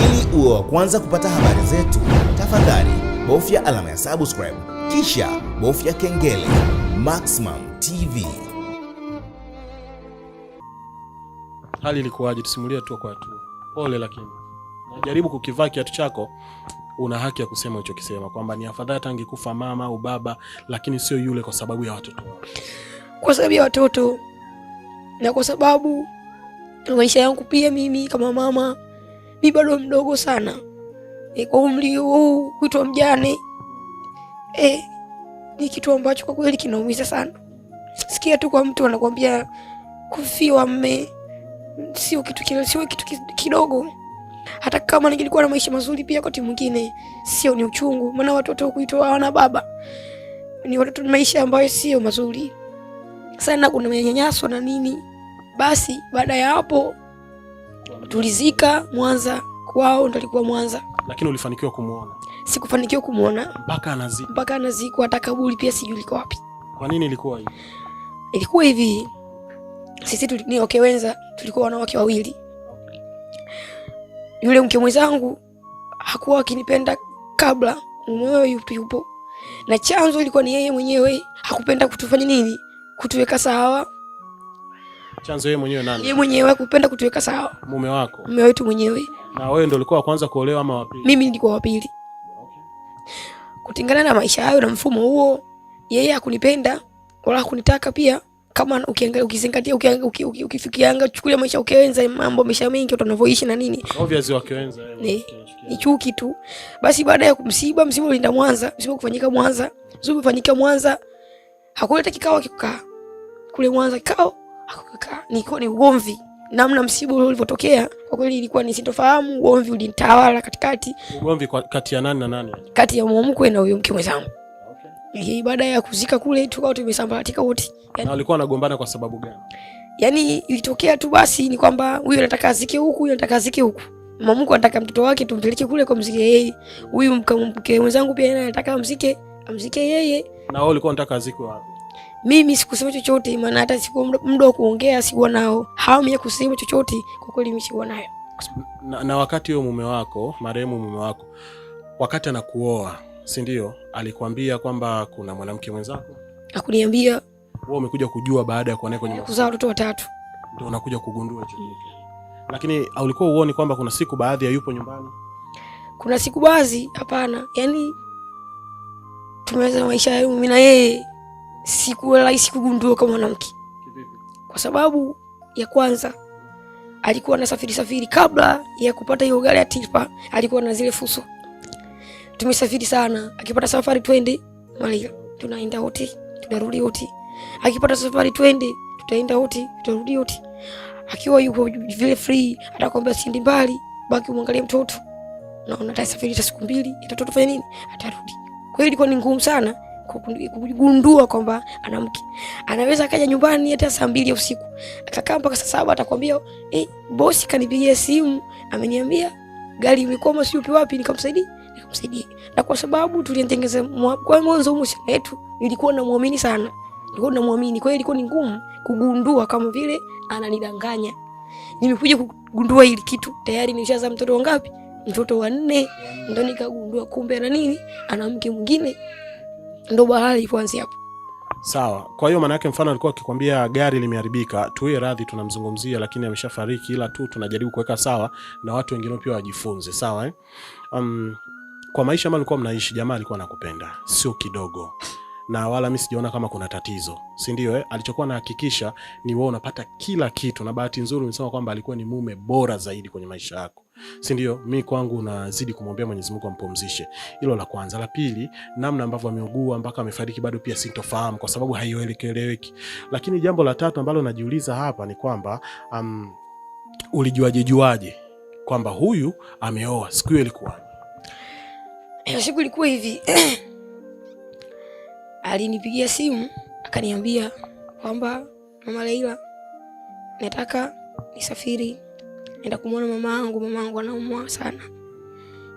Ili uwe wa kwanza kupata habari zetu, tafadhali bofya alama ya subscribe kisha bofya kengele. Maximum TV. Hali ilikuwaje? Tusimulie tu kwa tu. Pole, lakini najaribu kukivaa kiatu chako. Una haki ya kusema unachokisema kwamba ni afadhali angekufa mama au baba, lakini sio yule kwa sababu ya watoto. Kwa sababu ya watoto na kwa sababu maisha yangu pia mimi kama mama, mimi bado mdogo sana. Kwa umri huu kuitwa mjane ni kitu ambacho kwa kweli kinaumiza sana. Sikia tu kwa mtu anakuambia kufiwa mme sio kitu kidogo. Hata kama ningekuwa na maisha mazuri pia wakati mwingine sio, ni uchungu. Maana watoto kuitwa hawana baba ni watoto, maisha ambayo sio mazuri sana, kuna manyanyaso na nini. Basi baada ya hapo tulizika Mwanza kwao, ndo alikuwa Mwanza. Lakini ulifanikiwa kumuona? Sikufanikiwa kumuona mpaka anazikwa, hata kaburi pia sijui liko wapi. Kwa nini ilikuwa hivi? Ilikuwa hivi, sisi ni wake wenza, tulikuwa wanawake wawili. Yule mke mwenzangu hakuwa akinipenda kabla, mumewe yupo. Na chanzo ilikuwa ni yeye mwenyewe, hakupenda kutufanya nini, kutuweka sawa. Chanzo yeye mwenyewe nani? Yeye mwenyewe hakupenda kutuweka sawa. Mume wako? Mume wetu mwenyewe. Na wewe ndio ulikuwa wa kwanza kuolewa ama wa pili? Mimi nilikuwa wa pili. Kutingana na maisha hayo na mfumo huo, yeye hakunipenda wala hakunitaka pia. Kama ukizingatia ukifikianga chukulia maisha ukianza mambo maisha mengi tunavyoishi na nini, obviously wakianza ni chuki tu. Basi baada ya msiba ulienda Mwanza, msiba kufanyika Mwanza, zubi kufanyika Mwanza, hakuleta kikao kikukaa kule Mwanza, kikao hakukaa, ni ugomvi. Namna msiba ulivyotokea kwa kweli ilikuwa ni sintofahamu, ugomvi ulinitawala katikati. Ugomvi kati ya nani na nani? Kati ya mwanamke na huyo mke mwenzangu. Baada ya kuzika kule tukao tumesambaratika wote. Na walikuwa wanagombana kwa sababu gani? Yaani ilitokea tu basi ni kwamba huyu anataka azike huku, huyu anataka azike huku. Mama mkwe anataka mtoto wake tumpeleke kule kwa mzike yeye. Huyu mke mwenzangu pia anataka amzike yeye. Na wao walikuwa wanataka azike wapi? Mimi sikusema chochote, maana hata siku muda wa kuongea sikuwa nao. Hamu ya kusema chochote kwa kweli mimi sikuwa nayo. Na wakati huo mume wako, marehemu mume wako, wakati anakuoa, si ndio, alikwambia kwamba kuna mwanamke mwenzako? Hakuniambia. Wewe umekuja kujua baada ya kuwa naye kwenye kuzaa watoto watatu ndio unakuja kugundua hicho. Lakini ulikuwa uone kwamba kuna siku baadhi ya yupo nyumbani? Kuna siku baadhi hapana. Yaani tumeweza maisha ya mimi na yeye, siku rahisi kugundua kama mwanamke. Kwa sababu ya kwanza alikuwa anasafiri kabla ya kupata hiyo gari ya tipa, alikuwa na zile fuso. Tumesafiri sana, akipata safari twende Malia, tunaenda wote, tunarudi wote. Akipata safari twende, tutaenda wote, tutarudi wote. Akiwa yuko vile free, atakwambia siendi mbali, baki umwangalie mtoto. Naona atasafiri siku 2, mtoto fanya nini? Atarudi. Kwa hiyo ilikuwa ni ngumu sana kugundua kwamba anamke. Anaweza akaja nyumbani hata saa 2 usiku. Akakaa mpaka saa 7 atakwambia, bosi kanipigia simu, ameniambia gari imekwama sio wapi, nikamsaidia. Na kwa sababu tuliendeleza kwa mwanzo mwisho wetu, nilikuwa namuamini sana. Kwa hiyo ilikuwa ni ngumu kugundua kama vile ananidanganya. Nimekuja kugundua hili kitu tayari nimeshaza mtoto wangapi? Mtoto wa 4. Ndio nikagundua kumbe ana nini? Ana mke mwingine. Ndio bahari ilipoanza hapo. Sawa. Kwa hiyo maana yake mfano alikuwa akikwambia gari limeharibika, tuwe radhi tunamzungumzia, lakini ameshafariki, ila tu tunajaribu kuweka sawa na watu wengine pia wajifunze, sawa Kwa maisha ambayo alikuwa mnaishi, jamaa alikuwa anakupenda, sio kidogo. Na wala mimi sijaona kama kuna tatizo, si ndio alichokuwa anahakikisha ni wewe unapata kila kitu, na bahati nzuri umesema kwamba alikuwa ni mume bora zaidi kwenye maisha yako, si ndio? Mimi kwangu nazidi kumwombea Mwenyezi Mungu ampumzishe. Hilo la kwanza. La pili, namna ambavyo ameugua mpaka amefariki bado pia sintofahamu kwa sababu haieleweki. Lakini jambo la tatu ambalo najiuliza hapa ni kwamba ulijuaje kwamba huyu ameoa? Siku hiyo ilikuwa siku ilikuwa hivi. Alinipigia simu akaniambia kwamba Mama Leila, nataka nisafiri naenda kumuona mamangu anaumwa sana.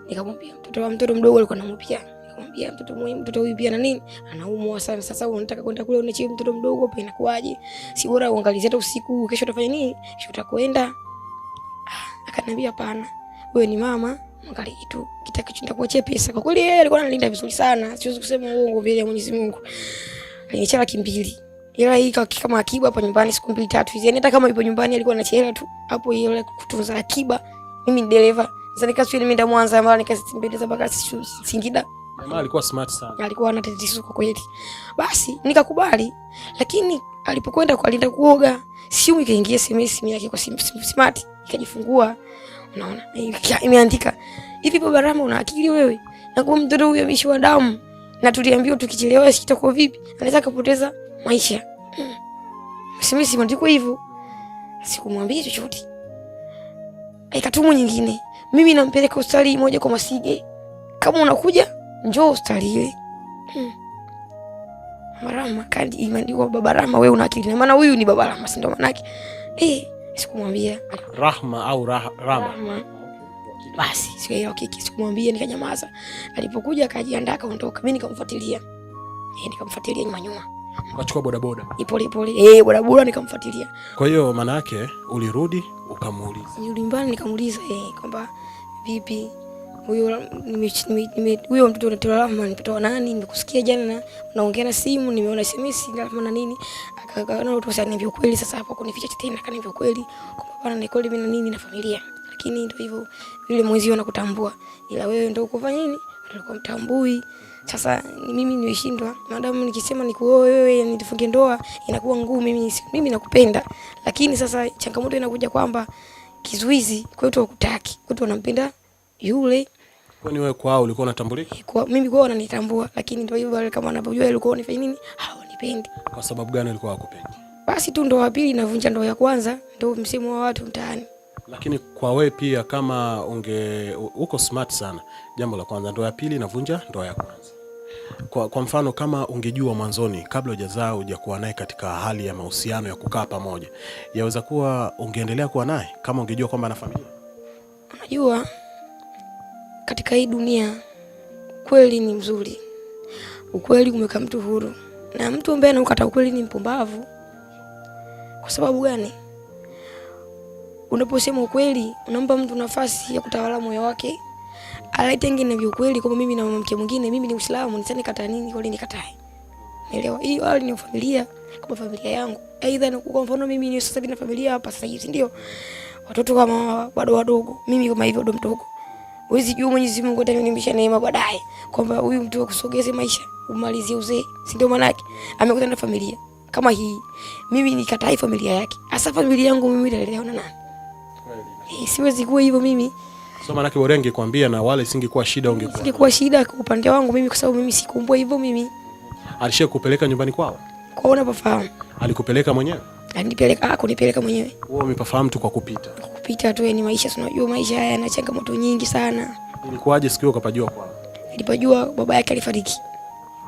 Nikamwambia mtoto mdogo alikuwa anamwambia, nikamwambia mtoto huyu pia na nini anaumwa sana. Sasa unataka kwenda kule unachie mtoto mdogo pia inakuaje? Si bora uangalizie hata usiku, kesho utafanya nini? Kesho utakwenda. Akaniambia hapana. wewe ni mama, angalia kitu kitakachoenda kuachia pesa. Kwa kweli yeye alikuwa analinda vizuri sana, siwezi kusema uongo mbele ya Mwenyezi Mungu. Aliniacha 200. Ila hii kama akiba hapa nyumbani siku 2-3 hizi. Yaani hata kama yupo nyumbani alikuwa anachela tu. Hapo ile kutunza akiba. Mimi ni dereva. Sasa nikasafiri nimeenda Mwanza, mara nikasimbeleza mpaka Singida. Mama alikuwa smart sana. Alikuwa ana tatizo kwa kweli. Basi nikakubali, lakini alipokwenda kwa Linda kuoga, simu ikaingia SMS yake kwa smart, ikajifungua. Unaona? Imeandika, "Hivi Baba Rama una akili wewe? Na kwa mtoto huyo ameshwa damu. Na tuliambiwa tukichelewa kitakuwa vipi? Anaweza kupoteza maisha." SMS imeandikwa hivyo. Sikumwambia chochote. Ikatumu nyingine. "Mimi nampeleka hospitali moja kwa Masige. Kama unakuja njoo hospitali ile." Marama kandi imeandikwa Baba Rama wewe una akili. Na maana huyu ni Baba Rama, si ndo maana yake. Sikumwambia. Rahma au Rama. Basi sikia kiki, sikumwambia, nikanyamaza. Alipokuja akajiandaa kaondoka, mimi nikamfuatilia. Nikamfuatilia nyuma. Ukachukua bodaboda. Pole. Bodaboda nikamfuatilia. Kwa hiyo maana yake ulirudi ukamuuliza. Nyumbani nikamuuliza kwamba vipi huyo mtoto unatoa Rahma nipitoa nani? Nimekusikia jana na unaongea na simu, nimeona SMS Rahma na nini. Akaona watu wasaniambia kweli, sasa hapo kunificha tena akaniambia kweli. Kwa baba na kweli mimi na nini na familia. Lakini ndio hivyo yule mwenzio anakutambua. Ila wewe ndio ukufanya nini? Alikuwa mtambui. Sasa mimi nimeshindwa. Madam nikisema nikuoe wewe nifunge ndoa inakuwa ngumu, mimi nakupenda. Lakini sasa changamoto inakuja kwamba kizuizi kwetu hakutaki. Kwetu wanampenda yule. Kwani wewe kwao ulikuwa unatambulika? Kwa mimi kwao wananitambua, lakini ndio hivyo wale kama wanapojua alikuwa anifanya nini? Hawanipendi. Kwa sababu gani alikuwa hakupendi? Basi tu ndoa ya pili inavunja ndoa ya kwanza, ndio msemo wa watu mtaani. Lakini kwa wewe pia kama uko smart sana. Jambo la kwanza, ndoa ya pili inavunja ndoa ya kwanza. Kwa mfano kama ungejua mwanzoni kabla hujazaa hujakuwa naye katika hali ya mahusiano ya kukaa pamoja, yaweza kuwa ungeendelea kuwa naye kama ungejua kwamba ana familia? Unajua katika hii dunia kweli ni mzuri. Ukweli umeka mtu huru. Na mtu ambaye anakata ukweli ni mpumbavu. Kwa sababu gani? Unaposema ukweli, unampa mtu nafasi ya kutawala moyo wake. Alaitengene vya ukweli kama mimi na mke mwingine, mimi ni Muislamu, nisani kata nini kwa nini nikatae? Umeelewa? Hiyo hali ni familia, kama familia yangu. Aidha kwa mfano mimi ni sasa na familia hapa sasa hivi, ndio. Watoto kama bado wadogo, mimi kama hivyo ndo mdogo. Huwezi jua Mwenyezi Mungu atanimisha neema baadaye kwamba huyu mtu akusogeze maisha, umalizie uzee. Si ndio maana yake? Amekutana na familia kama hii. Mimi nikatai familia yake. Hasa familia yangu mimi nilelewa na nani? Kweli. Siwezi kuwa hivyo mimi. So maana yake bora ningekwambia na wale singekuwa shida ungekuwa. Singekuwa shida kwa upande wangu mimi kwa sababu mimi sikumbwa hivyo mimi. Alishakupeleka nyumbani kwao? Kwaona pafahamu. Alikupeleka mwenyewe? Kunipeleka mwenyewe. Wewe umepafahamu tu kwa kupita? Kupita tu ni maisha, unajua maisha haya yana changamoto nyingi sana. Ilikuwaje siku hiyo ukapajua kwao? Nilipojua baba yake alifariki.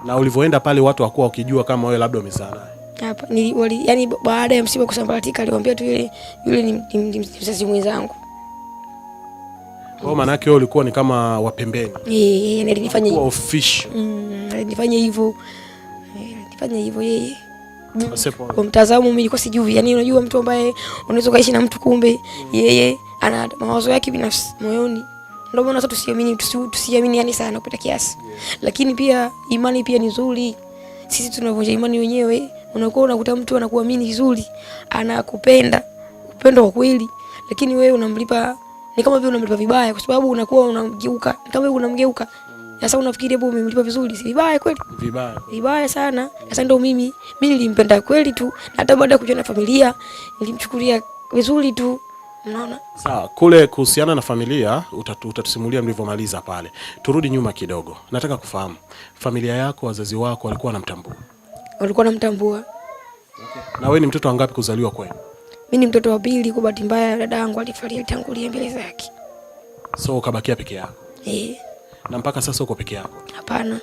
Na ulivyoenda pale watu hawakuwa wakijua kama wewe labda umezaa naye? Hapa yani baada ya msiba kusambaratika aliwaambia tu yule ni mzazi mwenzangu. Kwa maana yake wewe ulikuwa ni kama wapembeni. Alinifanya hivyo. Official. Alinifanya hivyo. Yeye. Kwa mtazamo mimi nilikuwa sijui. Yaani unajua mtu ambaye unaweza kaishi na mtu kumbe yeye ana mawazo yake binafsi moyoni. Ndio maana sasa tusiamini yani sana kupita kiasi. Lakini pia imani pia ni nzuri. Sisi tunavunja imani wenyewe. Unakuwa unakuta mtu anakuamini vizuri, anakupenda, upendo wa kweli, lakini wewe unamlipa ni kama vile unamlipa vibaya kwa sababu unakuwa unamgeuka. Kama wewe unamgeuka. Sasa unafikiri hapo umemlipa vizuri, si vibaya kweli? Vibaya sana. Sasa ndio mimi nilimpenda kweli tu, hata baada ya kuja na familia nilimchukulia vizuri tu. Unaona? Sawa, kule kuhusiana na familia utatusimulia mlivyomaliza pale. Turudi nyuma kidogo. Nataka kufahamu familia yako, wazazi wako walikuwa wanamtambua? Walikuwa wanamtambua. Okay. Na wewe ni mtoto wangapi kuzaliwa kwenu? Mimi ni mtoto wa pili, kwa bahati mbaya dada yangu alifariki tangulia mbele zake. So ukabakia peke yako? Na mpaka sasa uko peke yako? Hapana.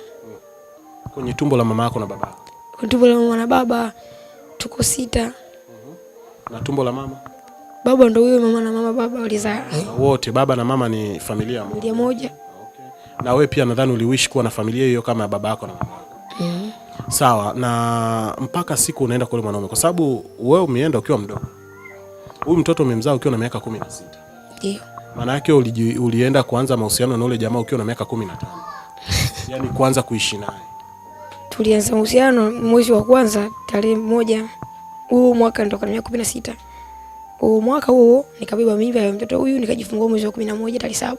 Kwenye tumbo la mama yako na baba yako? Kwenye tumbo la mama na baba tuko 6. Na tumbo la mama? Baba ndio huyo, mama na mama baba walizaa. Wote baba na mama ni familia moja? Familia moja. Okay. Na wewe pia nadhani uliwish kuwa na familia hiyo kama baba yako na mama yako? Sawa, na mpaka siku unaenda kwa mwanaume kwa sababu wewe umeenda ukiwa mdogo. Huyu mtoto umemzaa ukiwa na miaka 16. Ndio. Maana yake ulienda kuanza mahusiano na ule jamaa ukiwa na miaka 15. Yaani kuanza kuishi naye. Tulianza mahusiano mwezi wa kwanza tarehe 1 huo mwaka ndo kana miaka 16. Huo mwaka huo nikabeba mimba ya mtoto huyu nikajifungua mwezi wa 11 tarehe 7.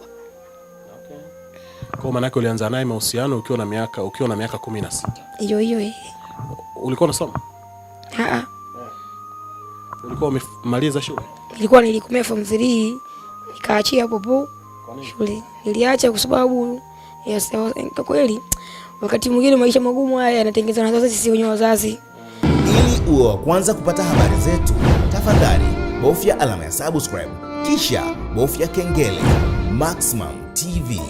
Kwa maana yake ulianza naye mahusiano ukiwa na miaka 16. Hiyo. Ulikuwa unasoma? Ulikuwa umemaliza shule? Nilikomea form 3 nikaachia hapo shule. Niliacha kwa sababu kwa kweli wakati mwingine maisha magumu haya yanatengenezwa na wazazi, sisi wenyewe wazazi. Ili uwe wa kwanza kupata habari zetu, tafadhali bofya alama ya subscribe kisha bofya kengele. Maximum TV.